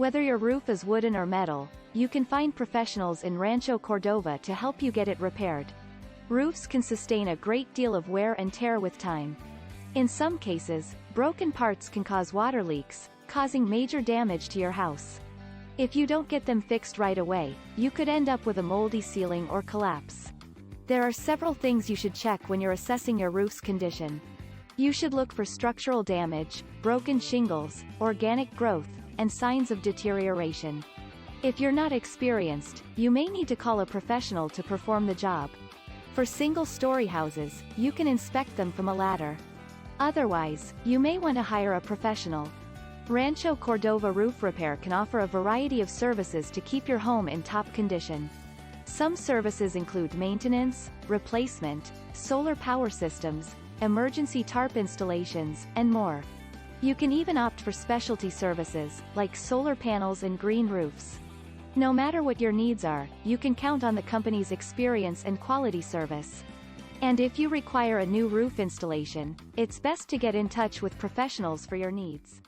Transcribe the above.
Whether your roof is wooden or metal, you can find professionals in Rancho Cordova to help you get it repaired. Roofs can sustain a great deal of wear and tear with time. In some cases, broken parts can cause water leaks, causing major damage to your house. If you don't get them fixed right away, you could end up with a moldy ceiling or collapse. There are several things you should check when you're assessing your roof's condition. You should look for structural damage, broken shingles, organic growth, and signs of deterioration. If you're not experienced, you may need to call a professional to perform the job. For single-story houses, you can inspect them from a ladder. Otherwise, you may want to hire a professional. Rancho Cordova Roof Repair can offer a variety of services to keep your home in top condition. Some services include maintenance, replacement, solar power systems, emergency tarp installations, and more. You can even opt for specialty services, like solar panels and green roofs. No matter what your needs are, you can count on the company's experience and quality service. And if you require a new roof installation, it's best to get in touch with professionals for your needs.